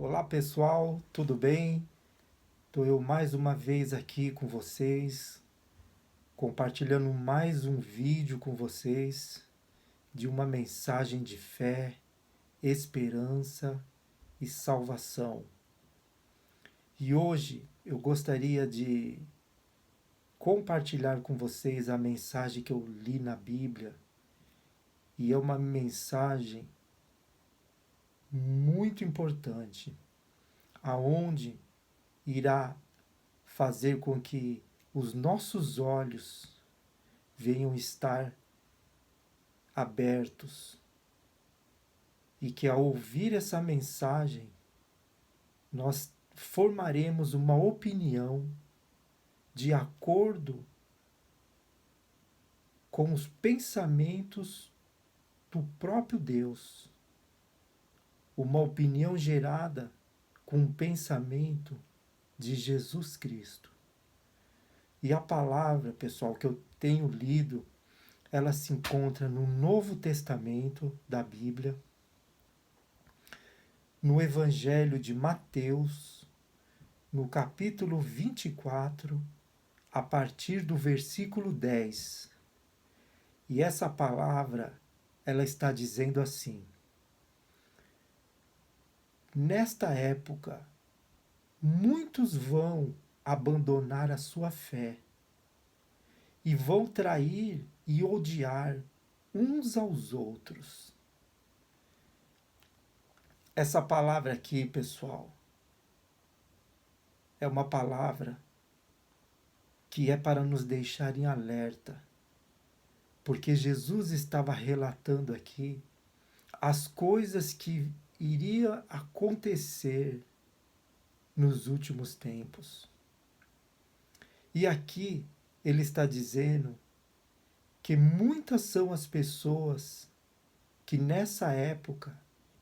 Olá pessoal, tudo bem? Estou eu mais uma vez aqui com vocês, compartilhando mais um vídeo com vocês de uma mensagem de fé, esperança e salvação. E hoje eu gostaria de compartilhar com vocês a mensagem que eu li na Bíblia, e é uma mensagem muito importante, aonde irá fazer com que os nossos olhos venham estar abertos e que ao ouvir essa mensagem nós formaremos uma opinião de acordo com os pensamentos do próprio Deus, uma opinião gerada com o pensamento de Jesus Cristo. E a palavra, pessoal, que eu tenho lido, ela se encontra no Novo Testamento da Bíblia, no Evangelho de Mateus, no capítulo 24, a partir do versículo 10. E essa palavra, ela está dizendo assim: nesta época, muitos vão abandonar a sua fé e vão trair e odiar uns aos outros. Essa palavra aqui, pessoal, é uma palavra que é para nos deixar em alerta, porque Jesus estava relatando aqui as coisas que iriam acontecer nos últimos tempos. E aqui ele está dizendo que muitas são as pessoas que nessa época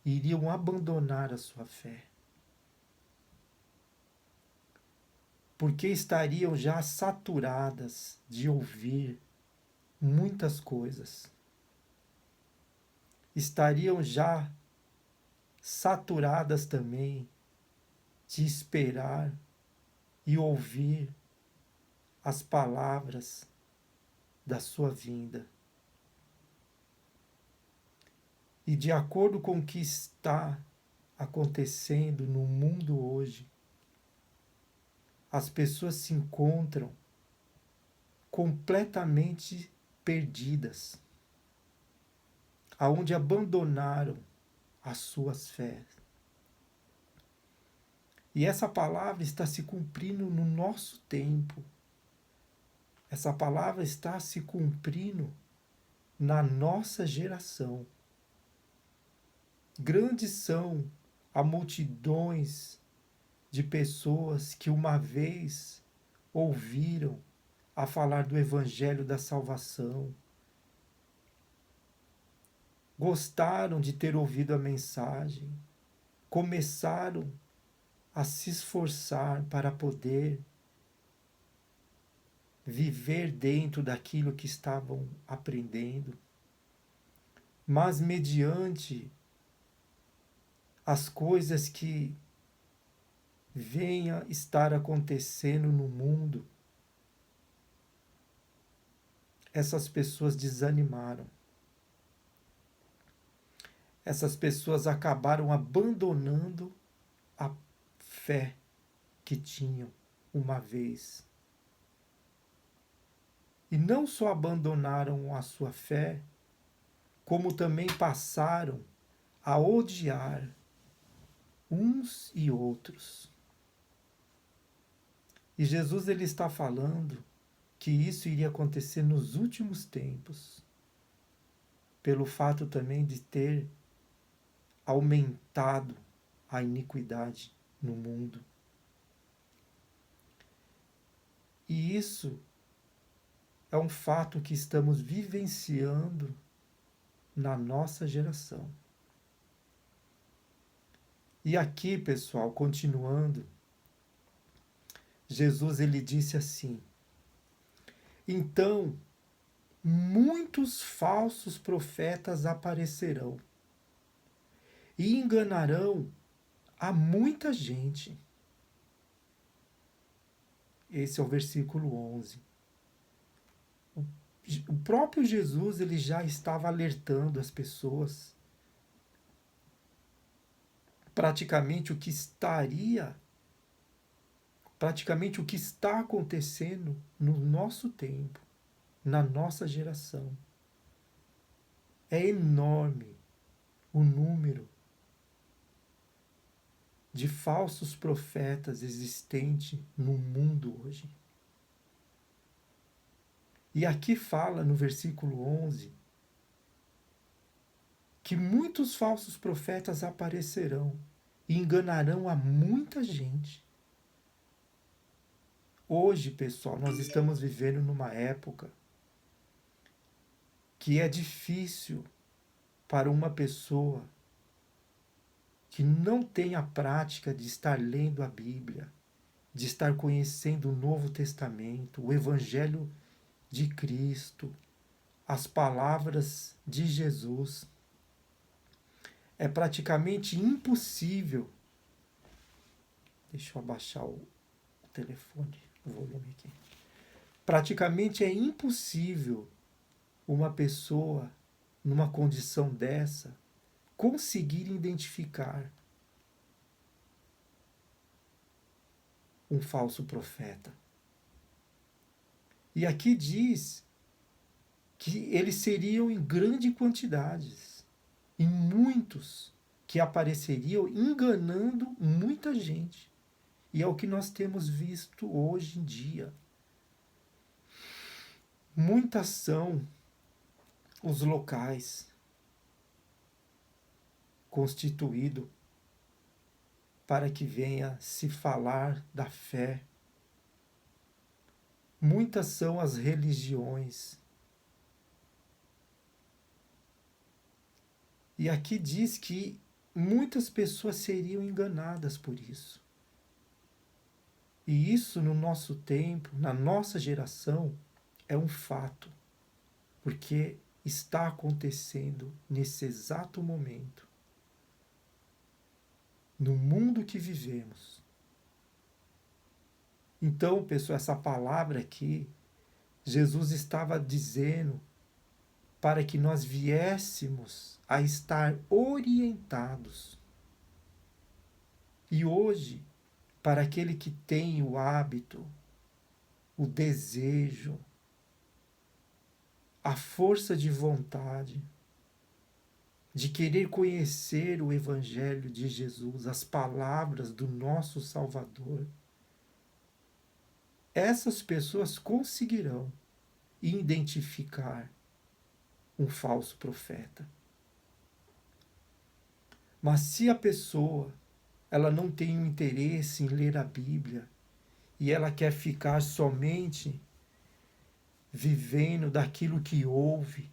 iriam abandonar a sua fé, porque estariam já saturadas de ouvir muitas coisas, estariam já saturadas também de esperar e ouvir as palavras da sua vinda. E de acordo com o que está acontecendo no mundo hoje, as pessoas se encontram completamente perdidas, aonde abandonaram as suas fés. E essa palavra está se cumprindo no nosso tempo. Essa palavra está se cumprindo na nossa geração. Grandes são as multidões de pessoas que uma vez ouviram a falar do Evangelho da salvação, gostaram de ter ouvido a mensagem, começaram a se esforçar para poder viver dentro daquilo que estavam aprendendo, mas mediante as coisas que venha estar acontecendo no mundo, essas pessoas desanimaram. Essas pessoas acabaram abandonando a fé que tinham uma vez. E não só abandonaram a sua fé, como também passaram a odiar uns e outros. E Jesus ele está falando que isso iria acontecer nos últimos tempos, pelo fato também de ter aumentado a iniquidade no mundo. E isso é um fato que estamos vivenciando na nossa geração. E aqui, pessoal, continuando, Jesus ele disse assim: então, muitos falsos profetas aparecerão e enganarão a muita gente. Esse é o versículo 11. O próprio Jesus, ele já estava alertando as pessoas praticamente o que está acontecendo no nosso tempo, na nossa geração. É enorme o número de falsos profetas existente no mundo hoje. E aqui fala no versículo 11 que muitos falsos profetas aparecerão e enganarão a muita gente. Hoje, pessoal, nós estamos vivendo numa época que é difícil para uma pessoa que não tem a prática de estar lendo a Bíblia, de estar conhecendo o Novo Testamento, o Evangelho de Cristo, as palavras de Jesus. É praticamente impossível. Deixa eu abaixar o telefone, o volume aqui. Praticamente é impossível uma pessoa, numa condição dessa, conseguir identificar um falso profeta. E aqui diz que eles seriam em grandes quantidades, e muitos que apareceriam enganando muita gente. E é o que nós temos visto hoje em dia. Muitas são os locais constituídos para que venha se falar da fé. Muitas são as religiões. E aqui diz que muitas pessoas seriam enganadas por isso. E isso no nosso tempo, na nossa geração, é um fato. Porque está acontecendo nesse exato momento. No mundo que vivemos. Então, pessoal, essa palavra aqui, Jesus estava dizendo para que nós viéssemos a estar orientados. E hoje, para aquele que tem o hábito, o desejo, a força de vontade, de querer conhecer o Evangelho de Jesus, as palavras do nosso Salvador, essas pessoas conseguirão identificar um falso profeta. Mas se a pessoa ela não tem um interesse em ler a Bíblia e ela quer ficar somente vivendo daquilo que ouve,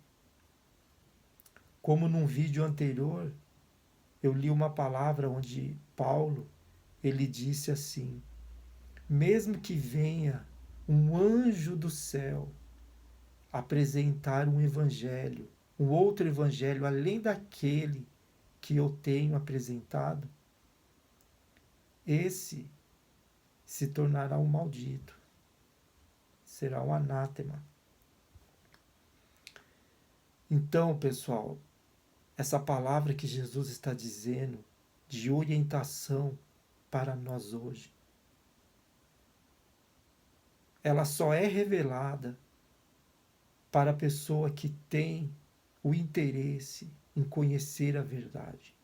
como num vídeo anterior, eu li uma palavra onde Paulo, ele disse assim: mesmo que venha um anjo do céu apresentar um evangelho, um outro evangelho além daquele que eu tenho apresentado, esse se tornará um maldito, será um anátema. Então, pessoal, essa palavra que Jesus está dizendo de orientação para nós hoje, ela só é revelada para a pessoa que tem o interesse em conhecer a verdade,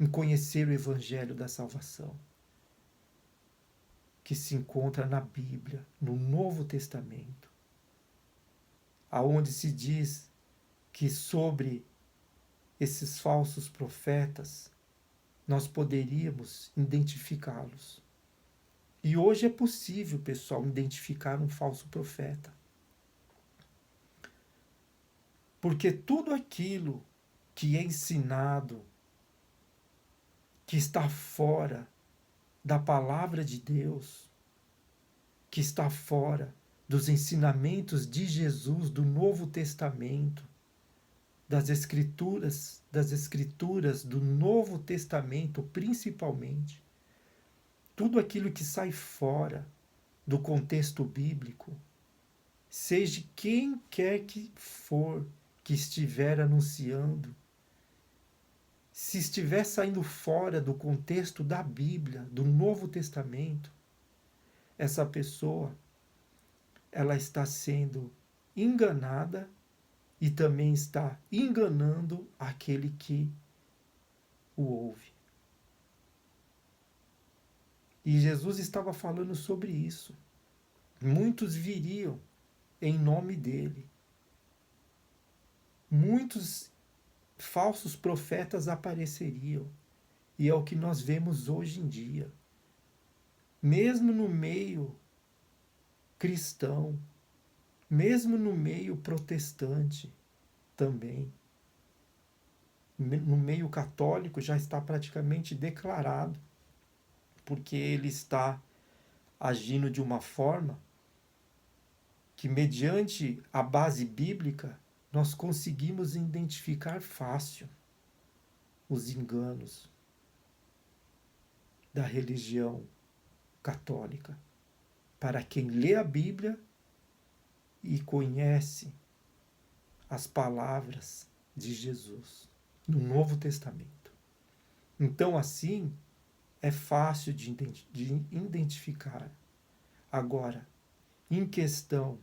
em conhecer o Evangelho da salvação, que se encontra na Bíblia, no Novo Testamento, aonde se diz que sobre esses falsos profetas nós poderíamos identificá-los. E hoje é possível, pessoal, identificar um falso profeta. Porque tudo aquilo que é ensinado, que está fora da palavra de Deus, que está fora dos ensinamentos de Jesus, do Novo Testamento, das escrituras do Novo Testamento, principalmente, tudo aquilo que sai fora do contexto bíblico, seja quem quer que for que estiver anunciando, se estiver saindo fora do contexto da Bíblia, do Novo Testamento, essa pessoa, ela está sendo enganada e também está enganando aquele que o ouve. E Jesus estava falando sobre isso. Muitos viriam em nome dele. Muitos falsos profetas apareceriam. E é o que nós vemos hoje em dia. Mesmo no meio cristão, mesmo no meio protestante também. No meio católico já está praticamente declarado, porque ele está agindo de uma forma que, mediante a base bíblica, nós conseguimos identificar fácil os enganos da religião católica. Para quem lê a Bíblia e conhece as palavras de Jesus no Novo Testamento. Então, assim, é fácil de identificar. Agora, em questão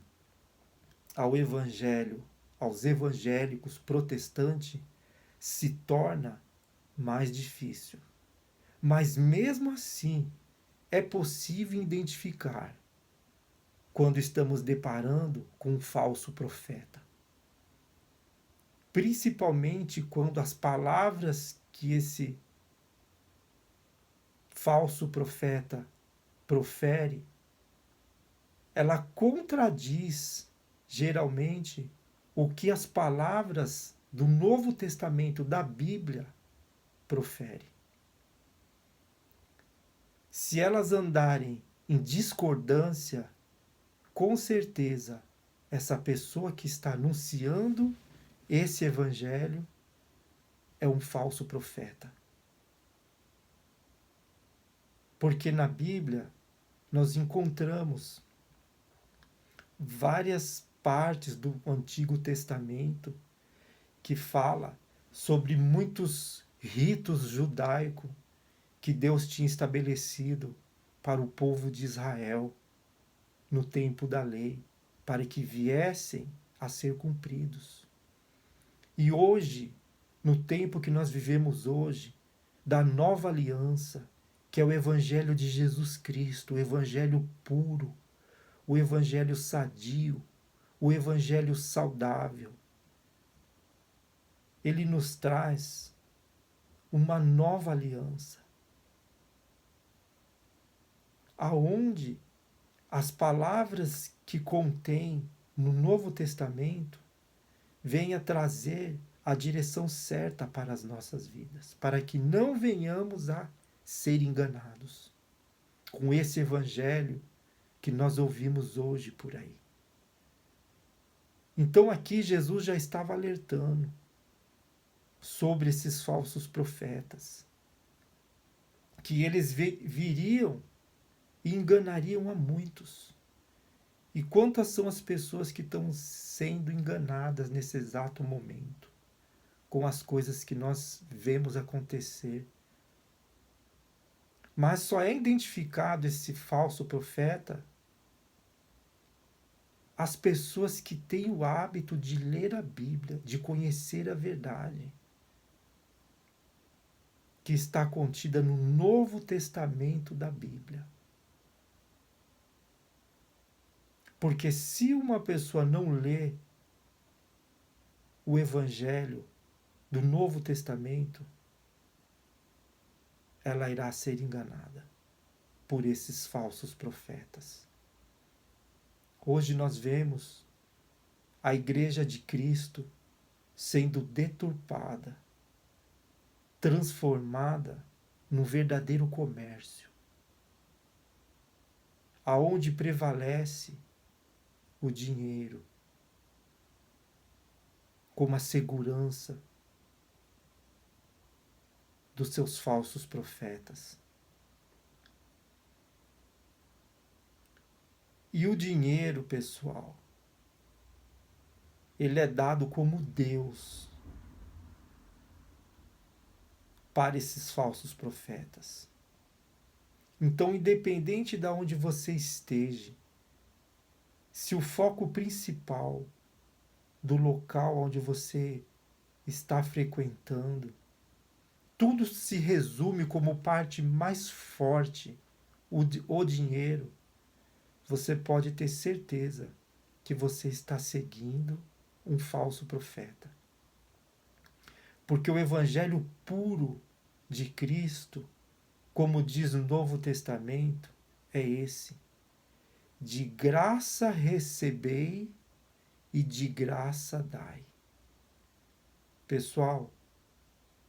ao evangelho, aos evangélicos protestantes, se torna mais difícil. Mas mesmo assim, é possível identificar quando estamos deparando com um falso profeta. Principalmente quando as palavras que esse falso profeta profere, ela contradiz geralmente o que as palavras do Novo Testamento, da Bíblia, profere. Se elas andarem em discordância, com certeza essa pessoa que está anunciando esse evangelho é um falso profeta. Porque na Bíblia nós encontramos várias partes do Antigo Testamento que fala sobre muitos ritos judaicos que Deus tinha estabelecido para o povo de Israel no tempo da lei, para que viessem a ser cumpridos. E hoje, no tempo que nós vivemos hoje, da nova aliança, que é o Evangelho de Jesus Cristo, o Evangelho puro, o Evangelho sadio, o Evangelho saudável, ele nos traz uma nova aliança, aonde as palavras que contém no Novo Testamento vêm a trazer a direção certa para as nossas vidas, para que não venhamos a ser enganados com esse evangelho que nós ouvimos hoje por aí. Então aqui Jesus já estava alertando sobre esses falsos profetas, que eles viriam e enganariam a muitos. E quantas são as pessoas que estão sendo enganadas nesse exato momento, com as coisas que nós vemos acontecer. Mas só é identificado esse falso profeta as pessoas que têm o hábito de ler a Bíblia, de conhecer a verdade, que está contida no Novo Testamento da Bíblia. Porque se uma pessoa não lê o Evangelho do Novo Testamento, ela irá ser enganada por esses falsos profetas. Hoje nós vemos a Igreja de Cristo sendo deturpada, transformada num verdadeiro comércio, aonde prevalece o dinheiro, como a segurança dos seus falsos profetas. E o dinheiro, pessoal, ele é dado como Deus para esses falsos profetas. Então, independente de onde você esteja, se o foco principal do local onde você está frequentando, tudo se resume como parte mais forte, o dinheiro, você pode ter certeza que você está seguindo um falso profeta. Porque o evangelho puro de Cristo, como diz no Novo Testamento, é esse: de graça recebei e de graça dai. Pessoal,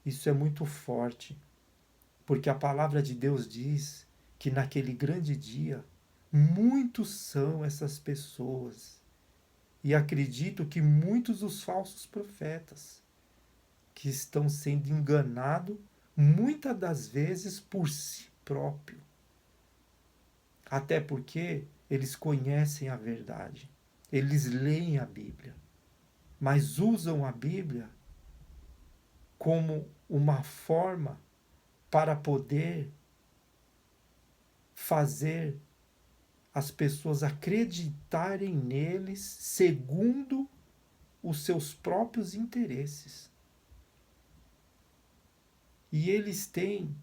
isso é muito forte, porque a palavra de Deus diz que naquele grande dia, muitos são essas pessoas. E acredito que muitos dos falsos profetas que estão sendo enganados, muitas das vezes por si próprio. Até porque eles conhecem a verdade. Eles leem a Bíblia, mas usam a Bíblia como uma forma para poder fazer as pessoas acreditarem neles segundo os seus próprios interesses. E eles têm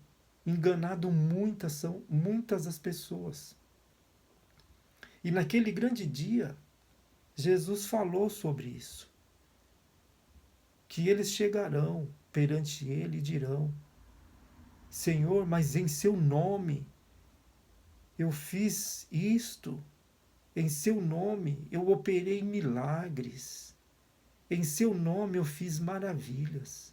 enganado muitas das pessoas. E naquele grande dia, Jesus falou sobre isso. Que eles chegarão perante ele e dirão: Senhor, mas em seu nome eu fiz isto, em seu nome eu operei milagres, em seu nome eu fiz maravilhas.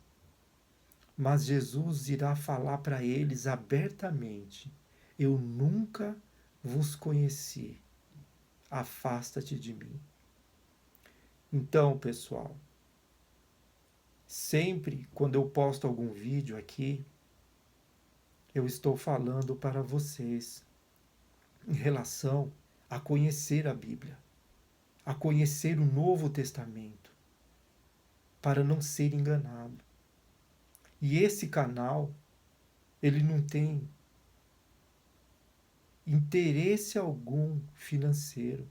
Mas Jesus irá falar para eles abertamente: eu nunca vos conheci, afasta-te de mim. Então, pessoal, sempre quando eu posto algum vídeo aqui, eu estou falando para vocês em relação a conhecer a Bíblia, a conhecer o Novo Testamento, para não ser enganado. E esse canal, ele não tem interesse algum financeiro.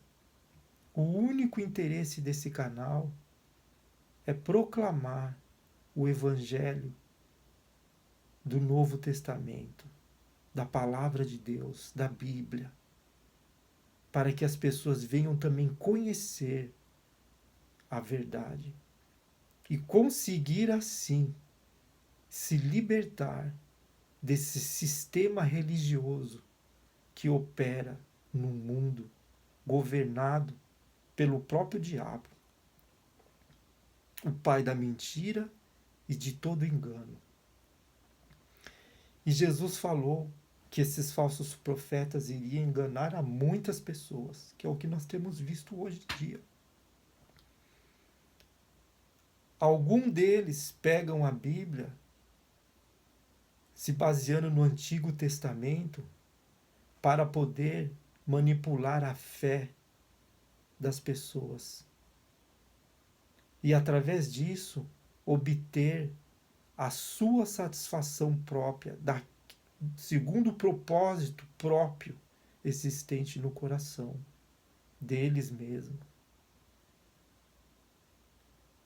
O único interesse desse canal é proclamar o Evangelho do Novo Testamento, da Palavra de Deus, da Bíblia, para que as pessoas venham também conhecer a verdade e conseguir assim se libertar desse sistema religioso que opera no mundo governado pelo próprio diabo, o pai da mentira e de todo engano. E Jesus falou que esses falsos profetas iriam enganar a muitas pessoas, que é o que nós temos visto hoje em dia. Alguns deles pegam a Bíblia, se baseando no Antigo Testamento, para poder manipular a fé das pessoas. E através disso, obter a sua satisfação própria, segundo o propósito próprio existente no coração deles mesmos.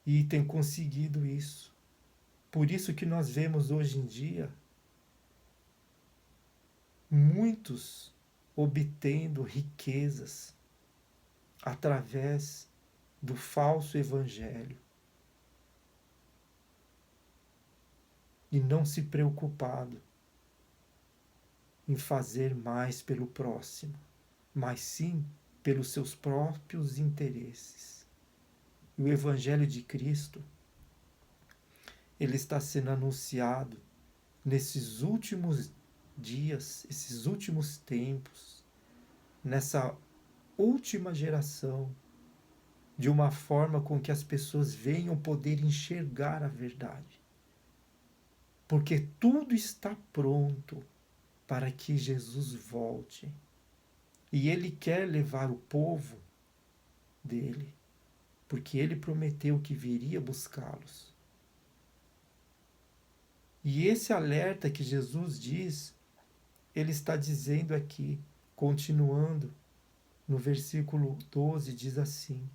E tem conseguido isso. Por isso que nós vemos hoje em dia muitos obtendo riquezas através do falso evangelho e não se preocupado em fazer mais pelo próximo, mas sim pelos seus próprios interesses. E o evangelho de Cristo, ele está sendo anunciado nesses últimos dias, esses últimos tempos, nessa última geração, de uma forma com que as pessoas venham poder enxergar a verdade. Porque tudo está pronto para que Jesus volte. E Ele quer levar o povo dele, porque Ele prometeu que viria buscá-los. E esse alerta que Jesus diz, Ele está dizendo aqui, continuando no versículo 12, diz assim: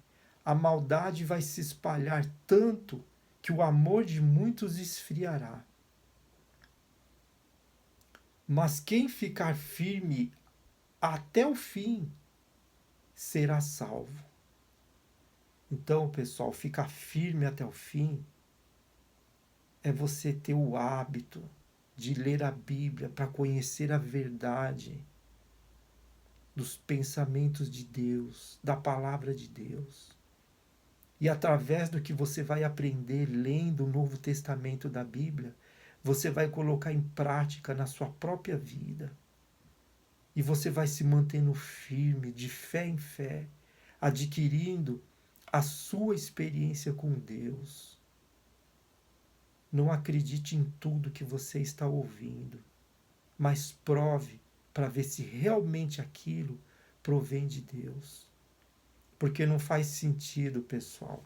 a maldade vai se espalhar tanto que o amor de muitos esfriará. Mas quem ficar firme até o fim será salvo. Então, pessoal, ficar firme até o fim é você ter o hábito de ler a Bíblia para conhecer a verdade dos pensamentos de Deus, da palavra de Deus. E através do que você vai aprender lendo o Novo Testamento da Bíblia, você vai colocar em prática na sua própria vida. E você vai se mantendo firme, de fé em fé, adquirindo a sua experiência com Deus. Não acredite em tudo que você está ouvindo, mas prove para ver se realmente aquilo provém de Deus. Porque não faz sentido, pessoal.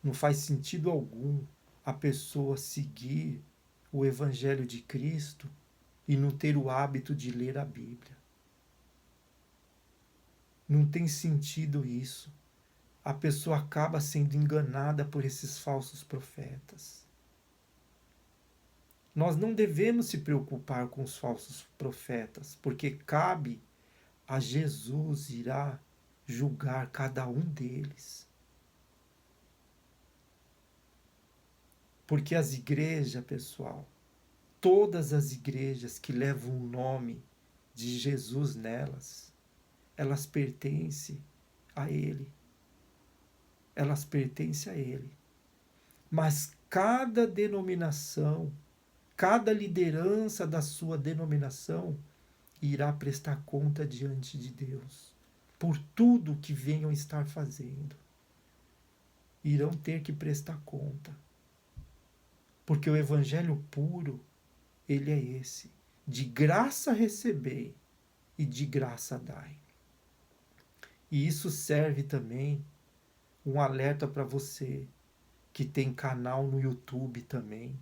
Não faz sentido algum a pessoa seguir o Evangelho de Cristo e não ter o hábito de ler a Bíblia. Não tem sentido isso. A pessoa acaba sendo enganada por esses falsos profetas. Nós não devemos se preocupar com os falsos profetas, porque cabe a Jesus irá julgar cada um deles. Porque as igrejas, pessoal, todas as igrejas que levam o nome de Jesus nelas, elas pertencem a Ele. Elas pertencem a Ele. Mas cada denominação, cada liderança da sua denominação irá prestar conta diante de Deus por tudo que venham estar fazendo. Irão ter que prestar conta. Porque o evangelho puro, ele é esse: de graça recebei e de graça dai. E isso serve também um alerta para você que tem canal no YouTube também.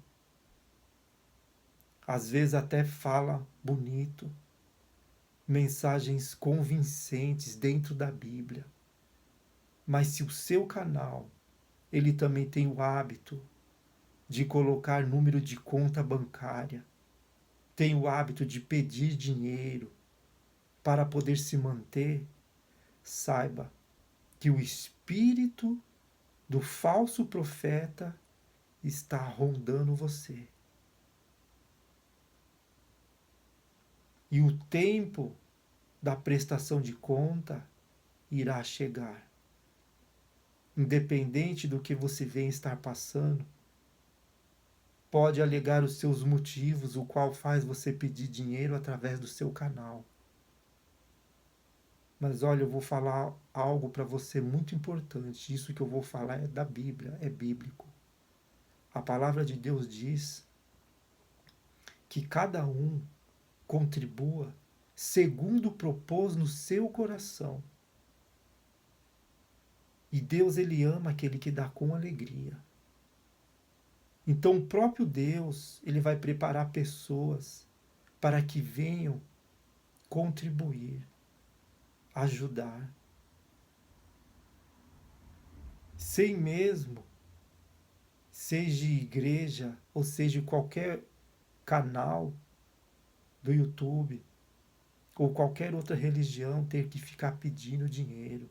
Às vezes até fala bonito, mensagens convincentes dentro da Bíblia. Mas se o seu canal, ele também tem o hábito de colocar número de conta bancária, tem o hábito de pedir dinheiro para poder se manter, saiba que o espírito do falso profeta está rondando você. E o tempo da prestação de conta irá chegar. Independente do que você venha estar passando, pode alegar os seus motivos, o qual faz você pedir dinheiro através do seu canal. Mas olha, eu vou falar algo para você muito importante. Isso que eu vou falar é da Bíblia, é bíblico. A palavra de Deus diz que cada um contribua segundo propôs no seu coração. E Deus, ele ama aquele que dá com alegria. Então o próprio Deus, ele vai preparar pessoas para que venham contribuir, ajudar. Sem mesmo, seja igreja ou seja qualquer canal do YouTube ou qualquer outra religião ter que ficar pedindo dinheiro.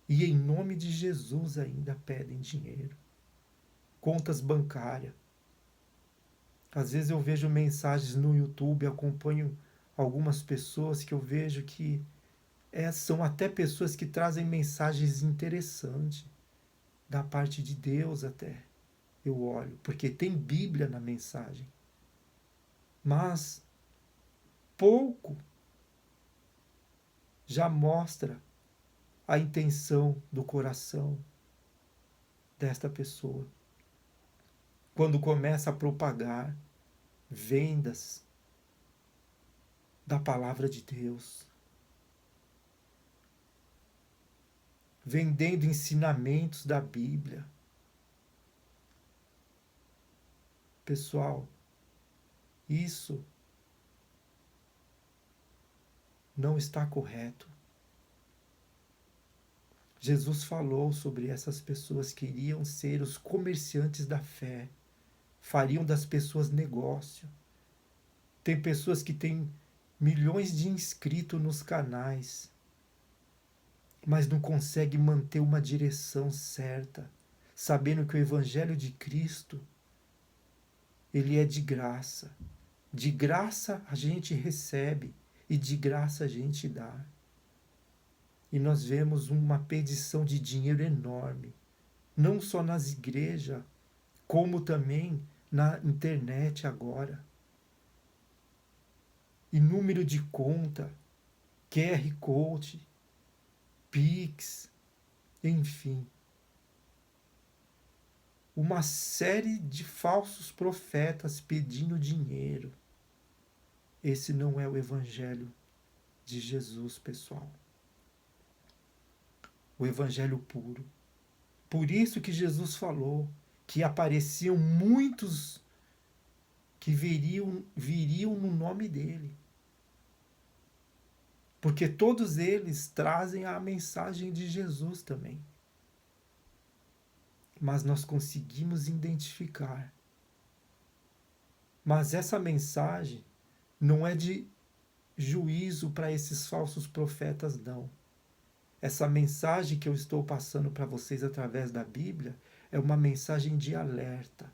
E em nome de Jesus ainda pedem dinheiro. Contas bancárias. Às vezes eu vejo mensagens no YouTube, acompanho algumas pessoas que eu vejo que são até pessoas que trazem mensagens interessantes, da parte de Deus até. Eu olho, porque tem Bíblia na mensagem. Mas pouco já mostra a intenção do coração desta pessoa. Quando começa a propagar vendas da palavra de Deus, vendendo ensinamentos da Bíblia. Pessoal, isso não está correto. Jesus falou sobre essas pessoas que iriam ser os comerciantes da fé, fariam das pessoas negócio. Tem pessoas que têm milhões de inscritos nos canais, mas não conseguem manter uma direção certa, sabendo que o Evangelho de Cristo, ele é de graça. De graça a gente recebe e de graça a gente dá. E nós vemos uma perdição de dinheiro enorme, não só nas igrejas, como também na internet agora. E número de conta, QR Code, Pix, enfim. Uma série de falsos profetas pedindo dinheiro. Esse não é o Evangelho de Jesus, pessoal. O Evangelho puro. Por isso que Jesus falou que apareciam muitos que viriam no nome dele. Porque todos eles trazem a mensagem de Jesus também. Mas nós conseguimos identificar. Mas essa mensagem não é de juízo para esses falsos profetas, não. Essa mensagem que eu estou passando para vocês através da Bíblia é uma mensagem de alerta,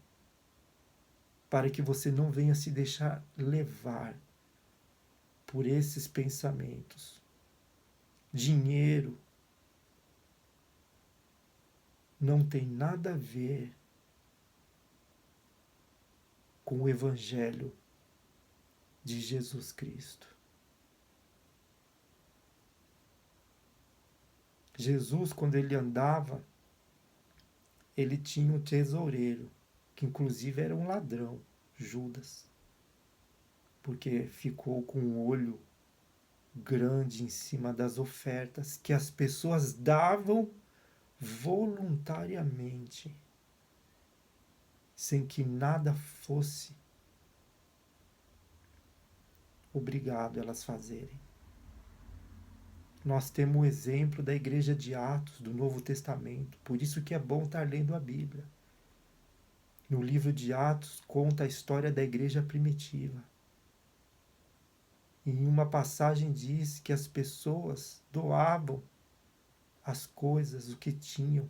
para que você não venha se deixar levar por esses pensamentos. Dinheiro não tem nada a ver com o Evangelho de Jesus Cristo. Jesus, quando ele andava, ele tinha um tesoureiro, que inclusive era um ladrão, Judas, porque ficou com um olho grande em cima das ofertas que as pessoas davam voluntariamente, sem que nada fosse obrigado elas fazerem. Nós temos o exemplo da igreja de Atos, do Novo Testamento, por isso que é bom estar lendo a Bíblia. No livro de Atos conta a história da igreja primitiva. Em uma passagem diz que as pessoas doavam as coisas, o que tinham,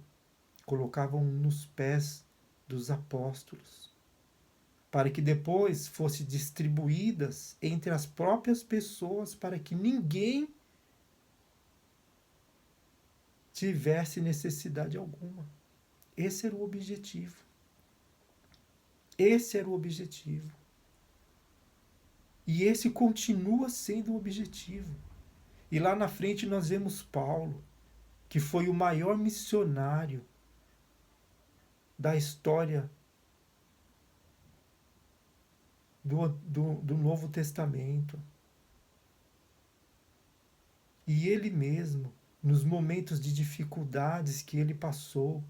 colocavam nos pés dos apóstolos, para que depois fossem distribuídas entre as próprias pessoas, para que ninguém tivesse necessidade alguma. Esse era o objetivo. Esse era o objetivo. E esse continua sendo o objetivo. E lá na frente nós vemos Paulo, que foi o maior missionário da história do Novo Testamento. E ele mesmo, nos momentos de dificuldades que ele passou,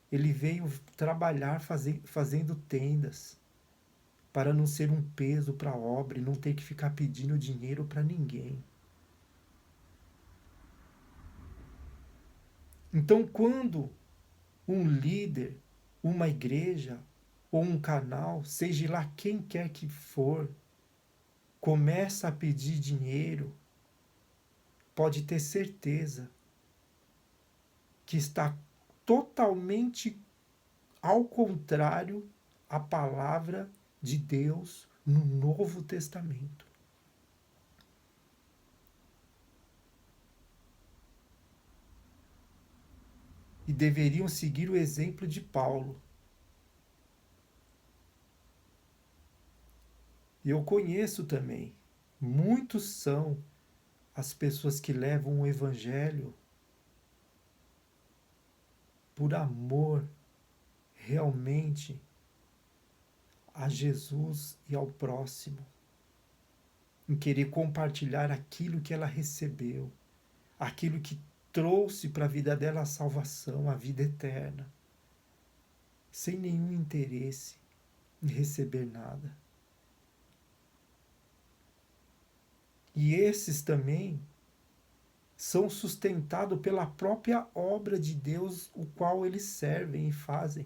ele veio trabalhar fazendo tendas, para não ser um peso para a obra e não ter que ficar pedindo dinheiro para ninguém. Então, quando um líder, uma igreja ou um canal, seja lá quem quer que for, começa a pedir dinheiro, pode ter certeza que está totalmente ao contrário à palavra de Deus no Novo Testamento. E deveriam seguir o exemplo de Paulo. E eu conheço também, muitos são as pessoas que levam o Evangelho por amor realmente a Jesus e ao próximo, em querer compartilhar aquilo que ela recebeu, aquilo que trouxe para a vida dela a salvação, a vida eterna, sem nenhum interesse em receber nada. E esses também são sustentados pela própria obra de Deus, o qual eles servem e fazem.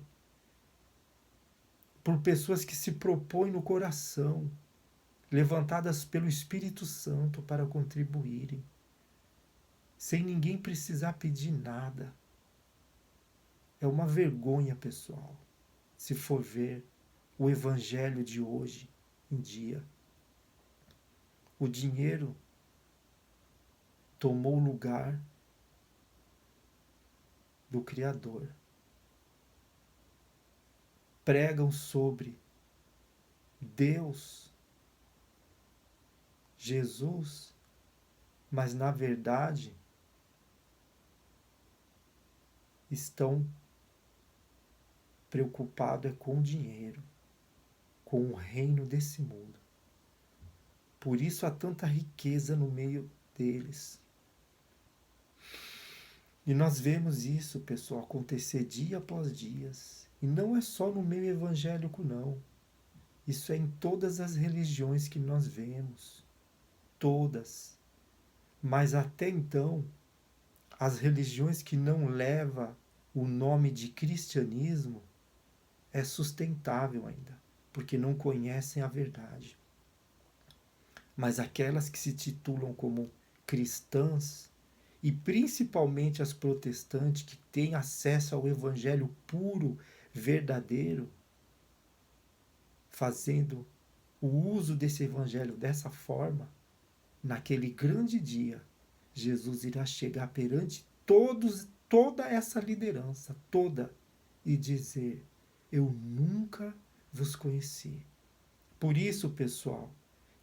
Por pessoas que se propõem no coração, levantadas pelo Espírito Santo para contribuírem, sem ninguém precisar pedir nada. É uma vergonha, pessoal, se for ver o Evangelho de hoje em dia. O dinheiro tomou o lugar do Criador. Pregam sobre Deus, Jesus, mas na verdade estão preocupados com o dinheiro, com o reino desse mundo. Por isso há tanta riqueza no meio deles. E nós vemos isso, pessoal, acontecer dia após dia. E não é só no meio evangélico, não. Isso é em todas as religiões que nós vemos. Todas. Mas até então, as religiões que não levam o nome de cristianismo é sustentável ainda, porque não conhecem a verdade. Mas aquelas que se titulam como cristãs, e principalmente as protestantes que têm acesso ao evangelho puro, verdadeiro, fazendo o uso desse evangelho dessa forma, naquele grande dia, Jesus irá chegar perante toda essa liderança, toda, e dizer: eu nunca vos conheci. Por isso, pessoal,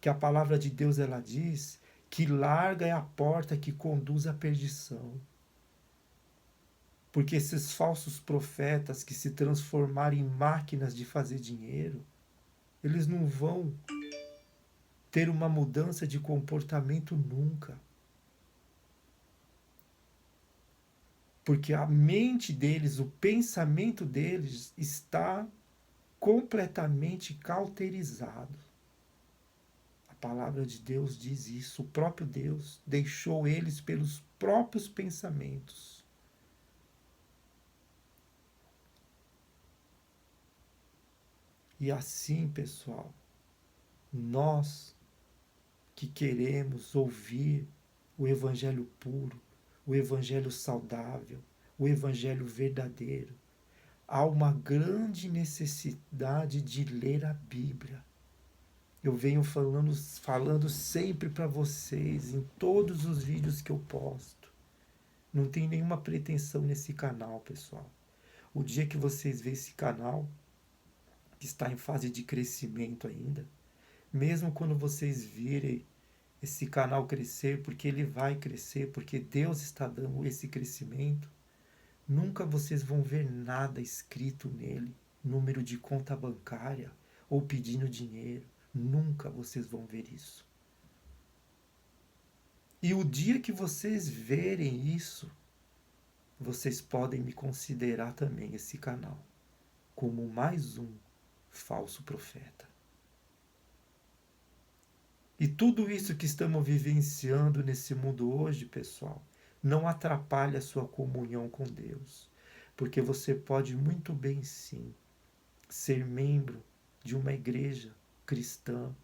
que a palavra de Deus ela diz que larga é a porta que conduz à perdição. Porque esses falsos profetas que se transformaram em máquinas de fazer dinheiro, eles não vão ter uma mudança de comportamento nunca. Porque a mente deles, o pensamento deles está completamente cauterizado. A palavra de Deus diz isso. O próprio Deus deixou eles pelos próprios pensamentos. E assim, pessoal, nós que queremos ouvir o evangelho puro, o evangelho saudável, o evangelho verdadeiro, há uma grande necessidade de ler a Bíblia. Eu venho falando sempre para vocês em todos os vídeos que eu posto. Não tem nenhuma pretensão nesse canal, pessoal. O dia que vocês verem esse canal, que está em fase de crescimento ainda, mesmo quando vocês virem esse canal crescer, porque ele vai crescer, porque Deus está dando esse crescimento, nunca vocês vão ver nada escrito nele, número de conta bancária ou pedindo dinheiro. Nunca vocês vão ver isso. E o dia que vocês verem isso, vocês podem me considerar também esse canal como mais um falso profeta. E tudo isso que estamos vivenciando nesse mundo hoje, pessoal, não atrapalha a sua comunhão com Deus. Porque você pode muito bem, sim, ser membro de uma igreja cristã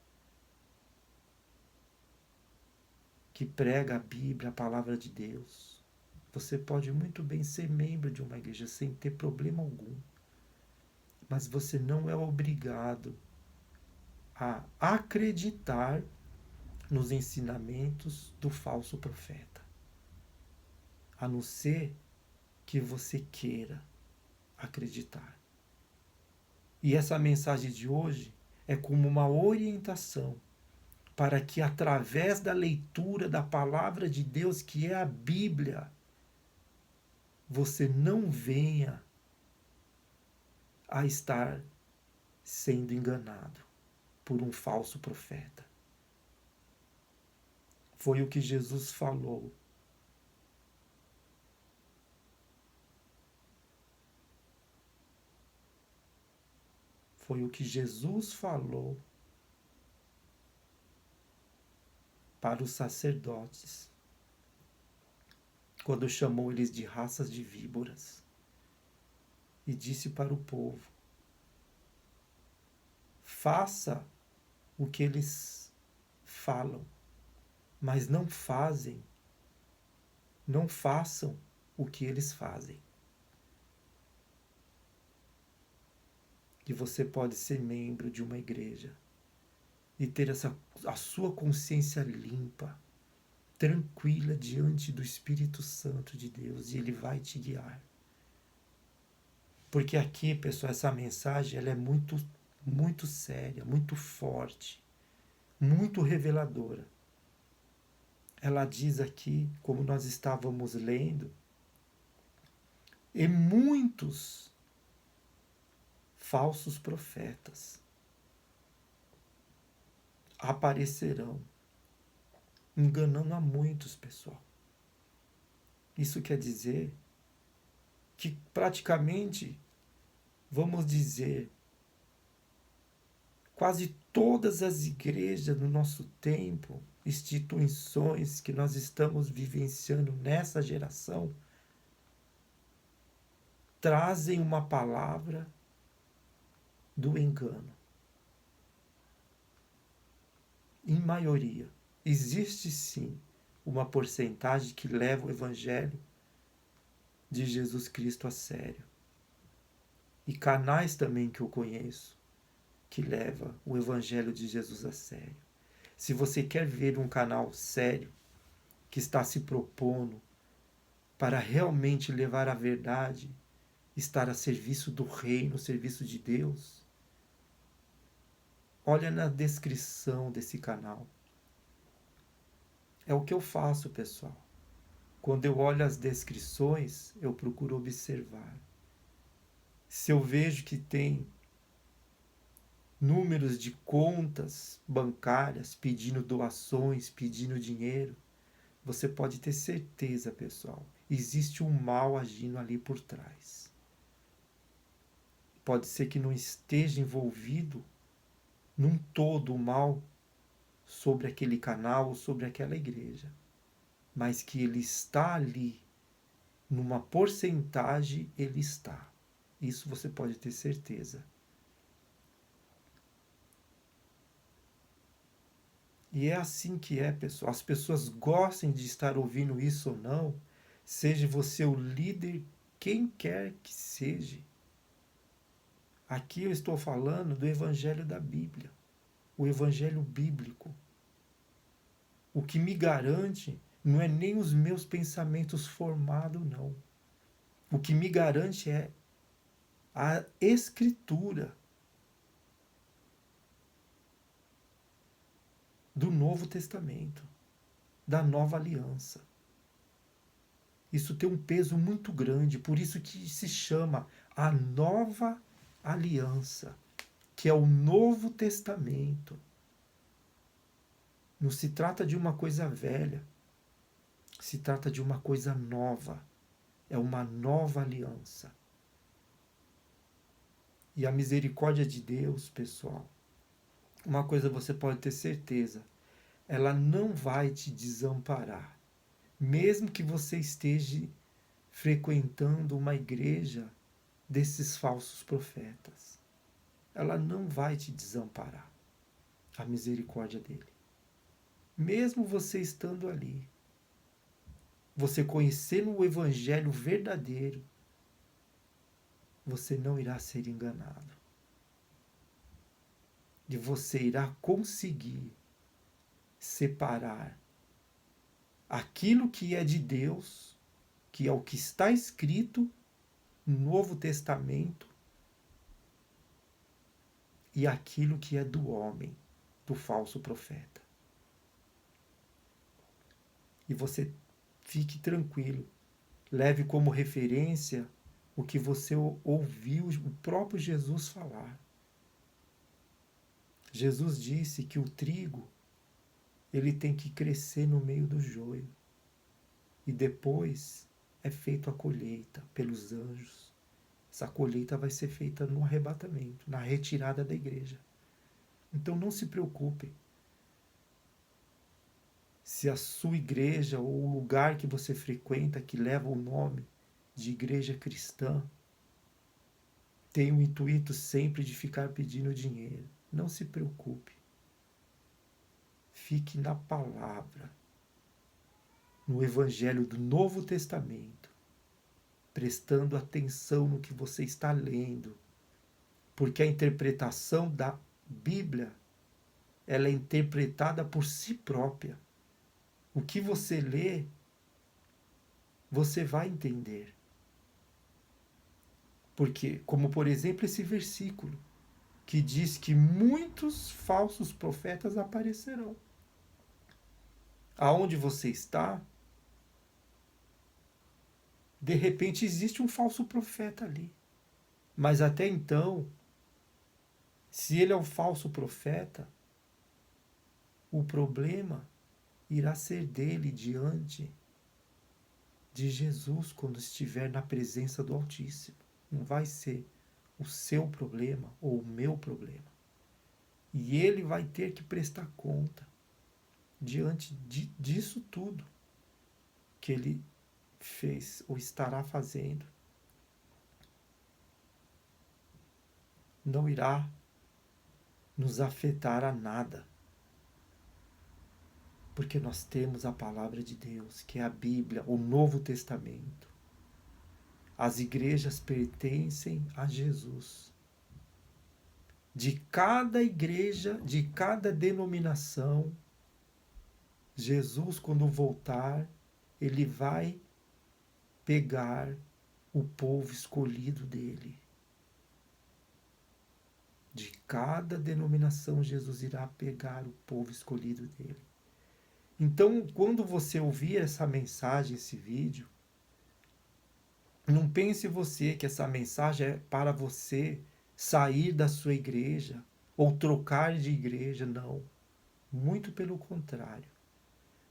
que prega a Bíblia, a palavra de Deus. Você pode muito bem ser membro de uma igreja sem ter problema algum. Mas você não é obrigado a acreditar nos ensinamentos do falso profeta. A não ser que você queira acreditar. E essa mensagem de hoje é como uma orientação, para que através da leitura da palavra de Deus, que é a Bíblia, você não venha a estar sendo enganado por um falso profeta. Foi o que Jesus falou. Foi o que Jesus falou para os sacerdotes, quando chamou eles de raças de víboras, e disse para o povo: faça o que eles falam, mas não façam o que eles fazem. Que você pode ser membro de uma igreja e ter a sua consciência limpa, tranquila diante do Espírito Santo de Deus, e Ele vai te guiar. Porque aqui, pessoal, essa mensagem ela é muito, muito séria, muito forte, muito reveladora. Ela diz aqui, como nós estávamos lendo, e muitos falsos profetas aparecerão, enganando a muitos, pessoal. Isso quer dizer que praticamente, vamos dizer, quase todas as igrejas do nosso tempo, instituições que nós estamos vivenciando nessa geração, trazem uma palavra do engano. Em maioria, existe sim uma porcentagem que leva o Evangelho de Jesus Cristo a sério. E canais também que eu conheço que leva o Evangelho de Jesus a sério. Se você quer ver um canal sério, que está se propondo para realmente levar a verdade, estar a serviço do reino, serviço de Deus, olha na descrição desse canal. É o que eu faço, pessoal. Quando eu olho as descrições, eu procuro observar. Se eu vejo que tem números de contas bancárias pedindo doações, pedindo dinheiro, você pode ter certeza, pessoal, existe um mal agindo ali por trás. Pode ser que não esteja envolvido num todo o mal sobre aquele canal ou sobre aquela igreja, mas que ele está ali, numa porcentagem ele está. Isso você pode ter certeza. E é assim que é, pessoal. As pessoas gostem de estar ouvindo isso ou não, seja você o líder, quem quer que seja. Aqui eu estou falando do Evangelho da Bíblia, o Evangelho bíblico. O que me garante não é nem os meus pensamentos formados, não. O que me garante é a Escritura do Novo Testamento, da Nova Aliança. Isso tem um peso muito grande, por isso que se chama a Nova Aliança, que é o Novo Testamento. Não se trata de uma coisa velha, se trata de uma coisa nova. É uma nova aliança. E a misericórdia de Deus, pessoal, uma coisa você pode ter certeza, ela não vai te desamparar. Mesmo que você esteja frequentando uma igreja desses falsos profetas, ela não vai te desamparar. A misericórdia dele. Mesmo você estando ali, você conhecendo o evangelho verdadeiro, você não irá ser enganado. E você irá conseguir separar aquilo que é de Deus, que é o que está escrito no Novo Testamento, e aquilo que é do homem, do falso profeta. E você fique tranquilo. Leve como referência o que você ouviu o próprio Jesus falar. Jesus disse que o trigo ele tem que crescer no meio do joio. E depois é feita a colheita pelos anjos. Essa colheita vai ser feita no arrebatamento, na retirada da igreja. Então não se preocupe se a sua igreja ou o lugar que você frequenta, que leva o nome de igreja cristã, tem o intuito sempre de ficar pedindo dinheiro. Não se preocupe. Fique na palavra, no Evangelho do Novo Testamento, prestando atenção no que você está lendo, porque a interpretação da Bíblia ela é interpretada por si própria. O que você lê, você vai entender. Porque, como por exemplo esse versículo, que diz que muitos falsos profetas aparecerão. Aonde você está, de repente existe um falso profeta ali. Mas até então, se ele é um falso profeta, o problema irá ser dele diante de Jesus quando estiver na presença do Altíssimo. Não vai ser o seu problema ou o meu problema. E ele vai ter que prestar conta diante disso tudo que ele fez ou estará fazendo. Não irá nos afetar a nada. Porque nós temos a palavra de Deus, que é a Bíblia, o Novo Testamento. As igrejas pertencem a Jesus. De cada igreja, de cada denominação, Jesus, quando voltar, ele vai pegar o povo escolhido dele. De cada denominação, Jesus irá pegar o povo escolhido dele. Então, quando você ouvir essa mensagem, esse vídeo, não pense você que essa mensagem é para você sair da sua igreja ou trocar de igreja, não. Muito pelo contrário.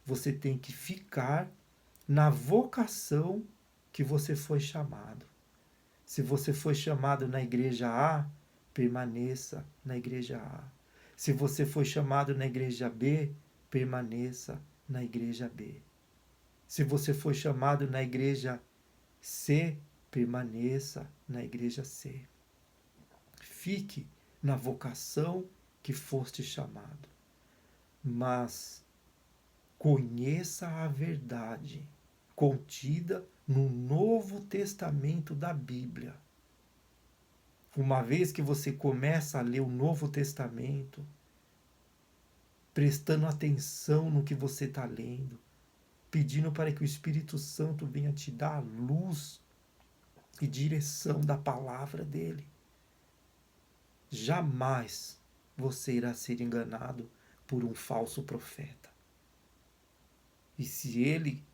Você tem que ficar na vocação que você foi chamado. Se você foi chamado na igreja A, permaneça na igreja A. Se você foi chamado na igreja B, permaneça na igreja B. Se você foi chamado na igreja C, permaneça na igreja C. Fique na vocação que foste chamado. Mas conheça a verdade contida no Novo Testamento da Bíblia. Uma vez que você começa a ler o Novo Testamento, prestando atenção no que você está lendo, pedindo para que o Espírito Santo venha te dar a luz e direção da palavra dele, jamais você irá ser enganado por um falso profeta. E se ele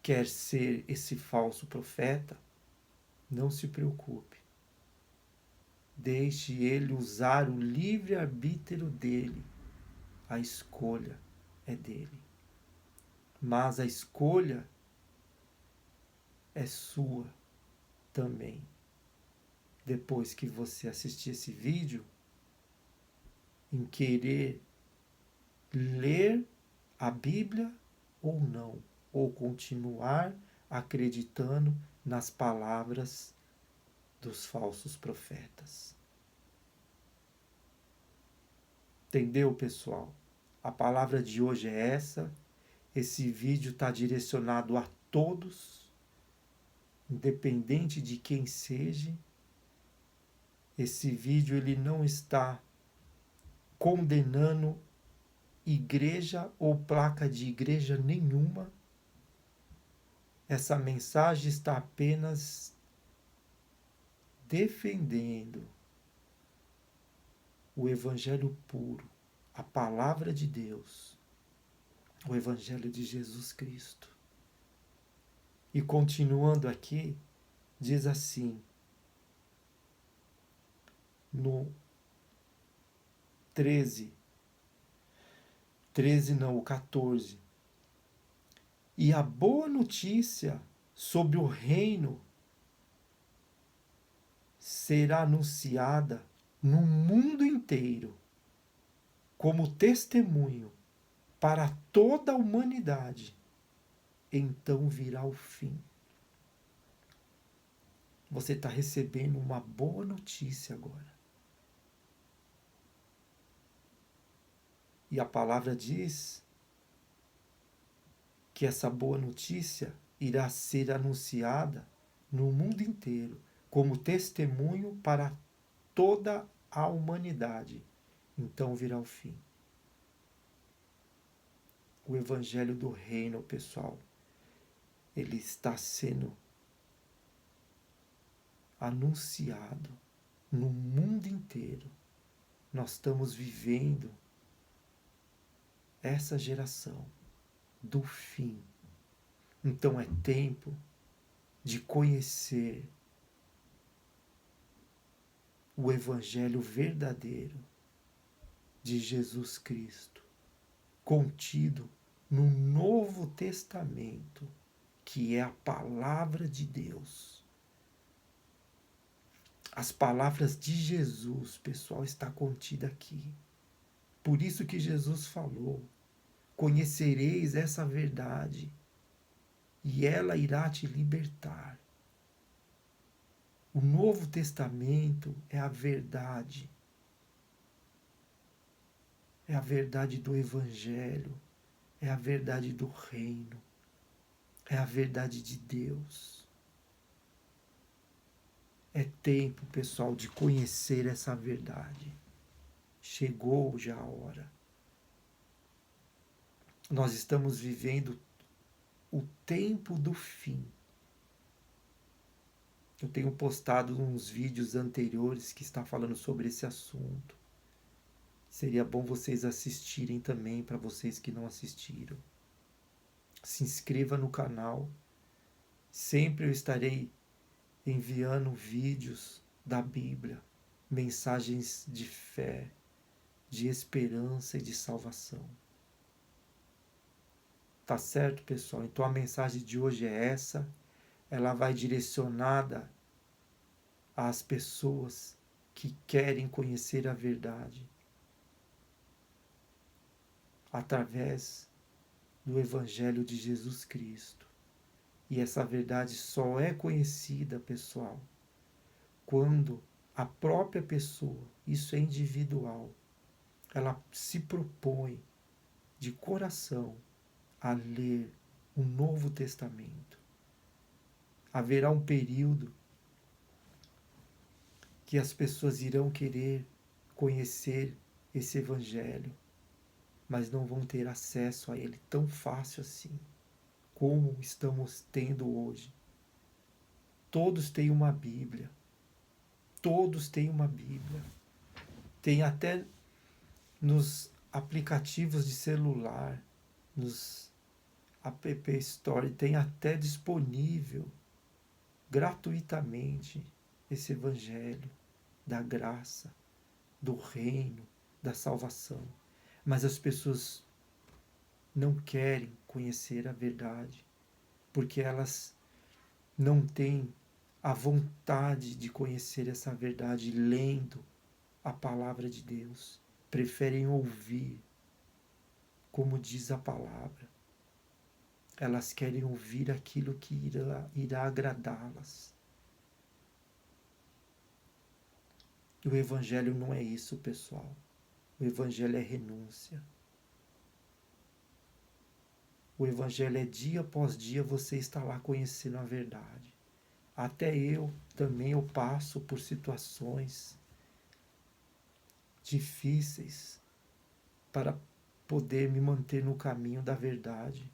quer ser esse falso profeta, não se preocupe. Deixe ele usar o livre-arbítrio dele. A escolha é dele. Mas a escolha é sua também. Depois que você assistir esse vídeo, em querer ler a Bíblia ou não, ou continuar acreditando nas palavras dos falsos profetas. Entendeu, pessoal? A palavra de hoje é essa. Esse vídeo está direcionado a todos, independente de quem seja. Esse vídeo ele não está condenando igreja ou placa de igreja nenhuma. Essa mensagem está apenas defendendo o Evangelho puro, a palavra de Deus, O Evangelho de Jesus Cristo. E continuando aqui, diz assim, no 14. E a boa notícia sobre o reino será anunciada no mundo inteiro como testemunho para toda a humanidade. Então virá o fim. Você está recebendo uma boa notícia agora. E a palavra diz que essa boa notícia irá ser anunciada no mundo inteiro como testemunho para toda a humanidade. Então virá o fim. O Evangelho do Reino, pessoal, ele está sendo anunciado no mundo inteiro. Nós estamos vivendo essa geração do fim. Então é tempo de conhecer o Evangelho verdadeiro de Jesus Cristo, contido no Novo Testamento, que é a palavra de Deus. As palavras de Jesus, pessoal, está contida aqui. Por isso que Jesus falou: conhecereis essa verdade e ela irá te libertar. O Novo Testamento é a verdade. É a verdade do Evangelho. É a verdade do reino. É a verdade de Deus. É tempo, pessoal, de conhecer essa verdade. Chegou já a hora. Nós estamos vivendo o tempo do fim. Eu tenho postado uns vídeos anteriores que está falando sobre esse assunto. Seria bom vocês assistirem também, para vocês que não assistiram. Se inscreva no canal. Sempre eu estarei enviando vídeos da Bíblia, mensagens de fé, de esperança e de salvação. Tá certo, pessoal? Então a mensagem de hoje é essa. Ela vai direcionada às pessoas que querem conhecer a verdade através do Evangelho de Jesus Cristo. E essa verdade só é conhecida, pessoal, quando a própria pessoa, isso é individual, ela se propõe de coração a ler o Novo Testamento. Haverá um período que as pessoas irão querer conhecer esse Evangelho, mas não vão ter acesso a ele tão fácil assim, como estamos tendo hoje. Todos têm uma Bíblia. Todos têm uma Bíblia. Tem até nos aplicativos de celular, nos App Store, tem até disponível gratuitamente esse Evangelho da graça, do reino, da salvação. Mas as pessoas não querem conhecer a verdade, porque elas não têm a vontade de conhecer essa verdade lendo a palavra de Deus. Preferem ouvir, como diz a palavra. Elas querem ouvir aquilo que irá agradá-las. E o Evangelho não é isso, pessoal. O Evangelho é renúncia. O Evangelho é dia após dia você está lá conhecendo a verdade. Até eu também eu passo por situações difíceis para poder me manter no caminho da verdade.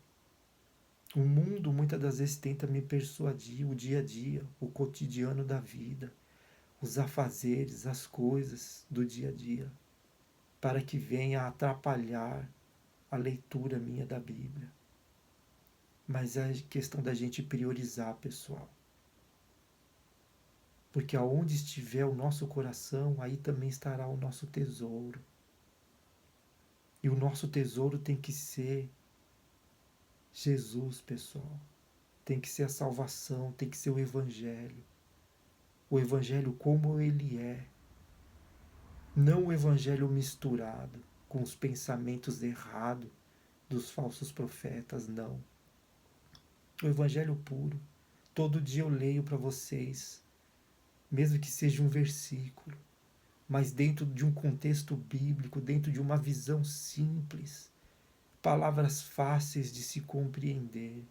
O mundo muitas das vezes tenta me persuadir o dia a dia, o cotidiano da vida, os afazeres, as coisas do dia a dia, para que venha atrapalhar a leitura minha da Bíblia. Mas é questão da gente priorizar, pessoal. Porque aonde estiver o nosso coração, aí também estará o nosso tesouro. E o nosso tesouro tem que ser Jesus, pessoal. Tem que ser a salvação, tem que ser o Evangelho. O Evangelho como ele é. Não o Evangelho misturado com os pensamentos errados dos falsos profetas, não. O Evangelho puro. Todo dia eu leio para vocês, mesmo que seja um versículo, mas dentro de um contexto bíblico, dentro de uma visão simples, palavras fáceis de se compreender,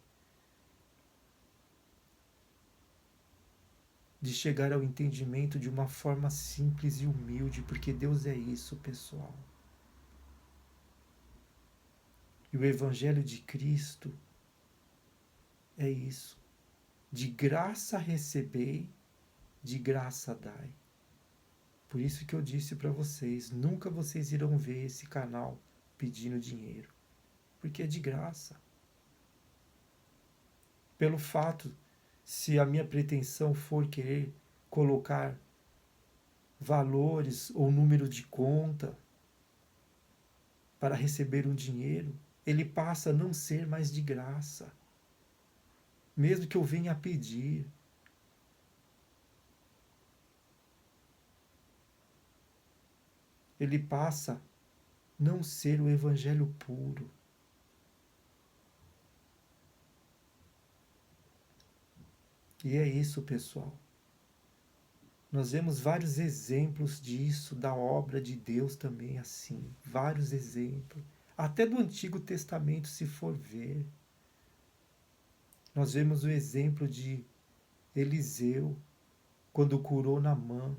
de chegar ao entendimento de uma forma simples e humilde, porque Deus é isso, pessoal. E o Evangelho de Cristo é isso. De graça recebei, de graça dai. Por isso que eu disse para vocês, nunca vocês irão ver esse canal pedindo dinheiro, porque é de graça. Pelo fato, se a minha pretensão for querer colocar valores ou número de conta para receber um dinheiro, ele passa a não ser mais de graça. Mesmo que eu venha a pedir. Ele passa a não ser o Evangelho puro. E é isso, pessoal. Nós vemos vários exemplos disso, da obra de Deus também assim. Vários exemplos. Até do Antigo Testamento, se for ver. Nós vemos o exemplo de Eliseu, quando curou Naamã.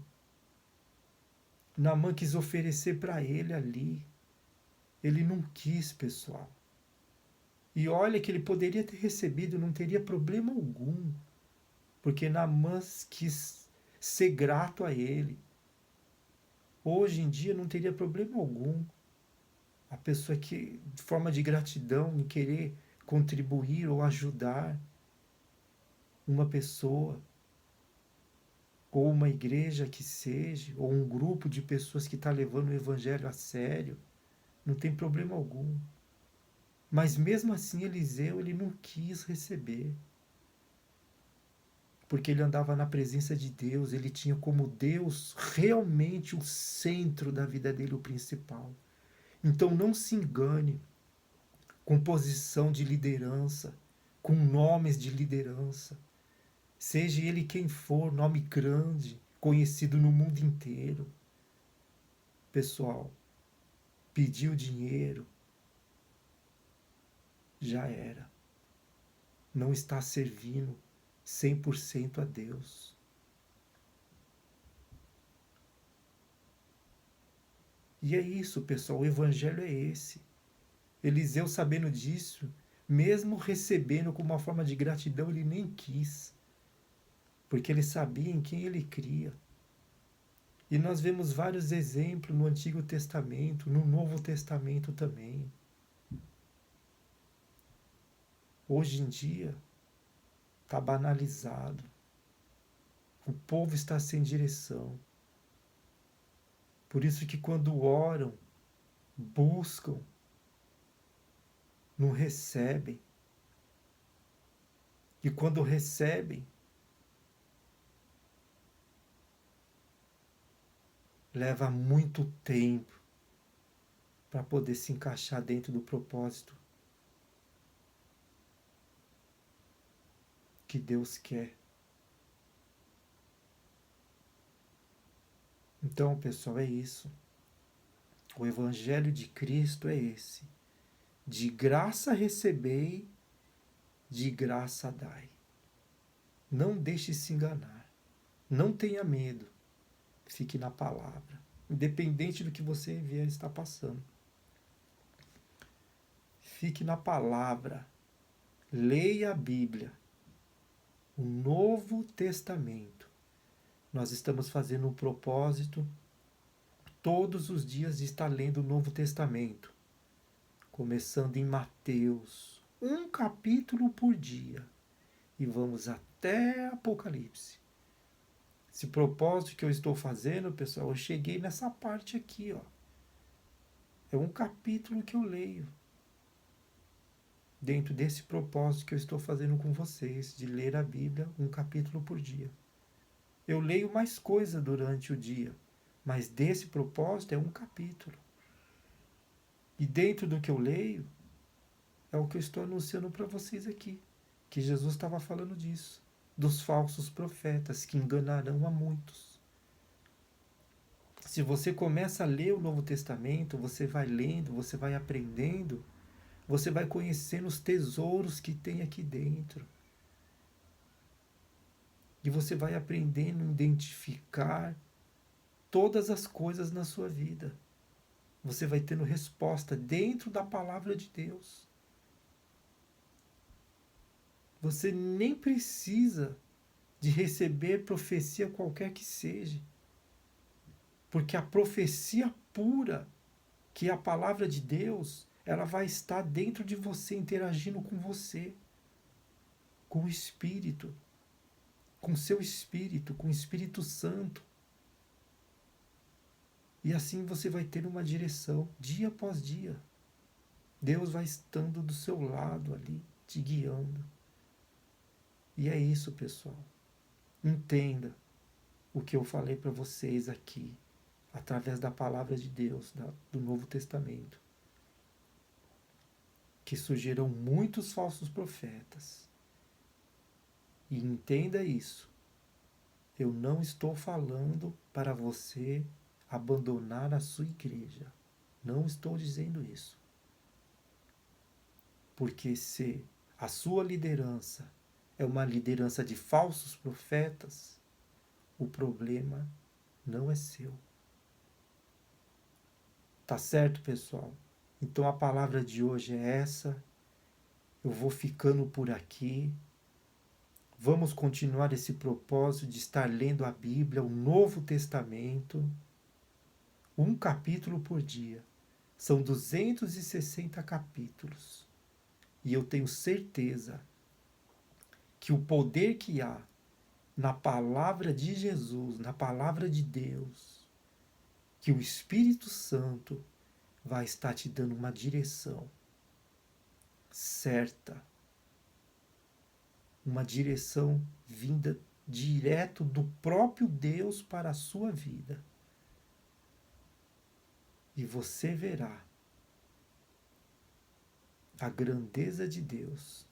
Naamã quis oferecer para ele ali. Ele não quis, pessoal. E olha que ele poderia ter recebido, não teria problema algum. Porque Naamã quis ser grato a ele. Hoje em dia não teria problema algum. A pessoa que, de forma de gratidão, em querer contribuir ou ajudar uma pessoa, ou uma igreja que seja, ou um grupo de pessoas que está levando o evangelho a sério, não tem problema algum. Mas mesmo assim Eliseu, ele não quis receber. Porque ele andava na presença de Deus, ele tinha como Deus realmente o centro da vida dele, o principal. Então não se engane com posição de liderança, com nomes de liderança. Seja ele quem for, nome grande, conhecido no mundo inteiro. Pessoal, pediu dinheiro, já era. Não está servindo 100% a Deus. E é isso, pessoal, o evangelho é esse. Eliseu, sabendo disso, mesmo recebendo com uma forma de gratidão, ele nem quis, porque ele sabia em quem ele cria. E nós vemos vários exemplos no Antigo Testamento, no Novo Testamento também. Hoje em dia, está banalizado. O povo está sem direção. Por isso que quando oram, buscam, não recebem. E quando recebem, leva muito tempo para poder se encaixar dentro do propósito que Deus quer. Então, pessoal, é isso. O Evangelho de Cristo é esse. De graça recebei, de graça dai. Não deixe se enganar. Não tenha medo. Fique na palavra. Independente do que você vier estar passando. Fique na palavra. Leia a Bíblia. O Novo Testamento. Nós estamos fazendo um propósito todos os dias de estar lendo o Novo Testamento. começando em Mateus, um capítulo por dia, e vamos até Apocalipse. Esse propósito que eu estou fazendo, pessoal, eu cheguei nessa parte aqui, ó. É um capítulo que eu leio. Dentro desse propósito que eu estou fazendo com vocês, de ler a Bíblia um capítulo por dia. Eu leio mais coisa durante o dia, mas desse propósito é um capítulo. E dentro do que eu leio, é o que eu estou anunciando para vocês aqui, que Jesus estava falando disso, dos falsos profetas que enganarão a muitos. Se você começa a ler o Novo Testamento, você vai lendo, você vai aprendendo, você vai conhecendo os tesouros que tem aqui dentro. E você vai aprendendo a identificar todas as coisas na sua vida. Você vai tendo resposta dentro da palavra de Deus. Você nem precisa de receber profecia qualquer que seja. Porque a profecia pura, que é a palavra de Deus, ela vai estar dentro de você, interagindo com você, com o Espírito, com o seu Espírito, com o Espírito Santo. E assim você vai ter uma direção, dia após dia. Deus vai estando do seu lado ali, te guiando. E é isso, pessoal. Entenda o que eu falei para vocês aqui, através da palavra de Deus, do Novo Testamento. Que surgirão muitos falsos profetas. E entenda isso. Eu não estou falando para você abandonar a sua igreja. Não estou dizendo isso. Porque se a sua liderança é uma liderança de falsos profetas, o problema não é seu. Tá certo, pessoal? Então a palavra de hoje é essa. Eu vou ficando por aqui. Vamos continuar esse propósito de estar lendo a Bíblia, o Novo Testamento, um capítulo por dia. São 260 capítulos. E eu tenho certeza que o poder que há na palavra de Jesus, na palavra de Deus, que o Espírito Santo vai estar te dando uma direção certa, uma direção vinda direto do próprio Deus para a sua vida. E você verá a grandeza de Deus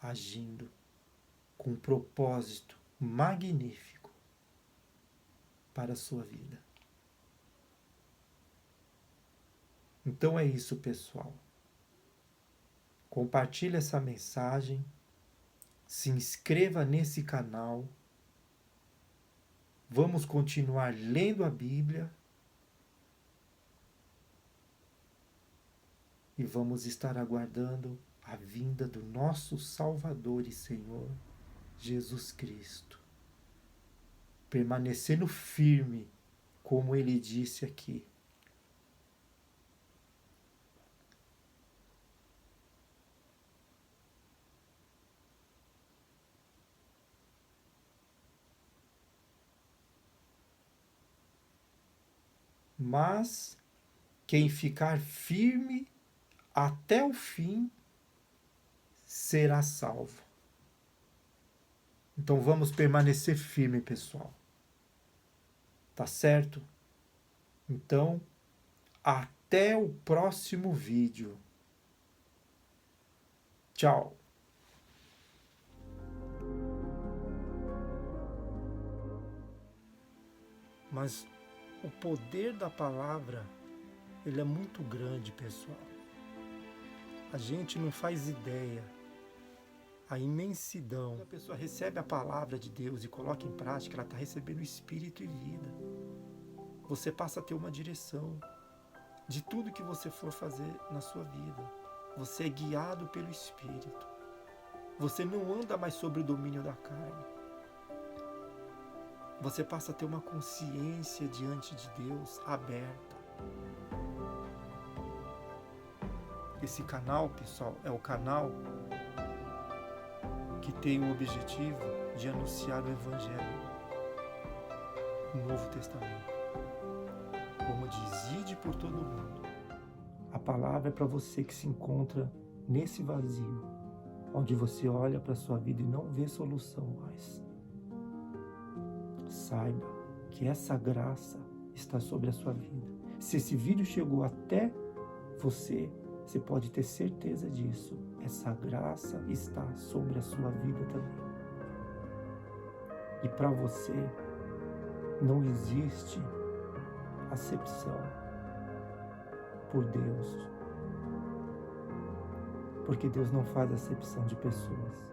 agindo com um propósito magnífico para a sua vida. Então é isso, pessoal. Compartilhe essa mensagem, se inscreva nesse canal, vamos continuar lendo a Bíblia e vamos estar aguardando a vinda do nosso Salvador e Senhor, Jesus Cristo. Permanecendo firme, como ele disse aqui. Mas quem ficar firme até o fim será salvo. Então vamos permanecer firme, pessoal. Tá certo? Então, até o próximo vídeo. Tchau. Mas o poder da palavra, ele é muito grande, pessoal. A gente não faz ideia a imensidão. Quando a pessoa recebe a palavra de Deus e coloca em prática, ela está recebendo espírito e vida. Você passa a ter uma direção de tudo que você for fazer na sua vida. Você é guiado pelo Espírito. Você não anda mais sobre o domínio da carne. Você passa a ter uma consciência diante de Deus aberta. Esse canal, pessoal, é o canal que tem o objetivo de anunciar o Evangelho, o Novo Testamento. Como diz, ide por todo mundo. A palavra é para você que se encontra nesse vazio, onde você olha para a sua vida e não vê solução mais. Saiba que essa graça está sobre a sua vida. Se esse vídeo chegou até você, você pode ter certeza disso. Essa graça está sobre a sua vida também. E para você não existe acepção por Deus, porque Deus não faz acepção de pessoas.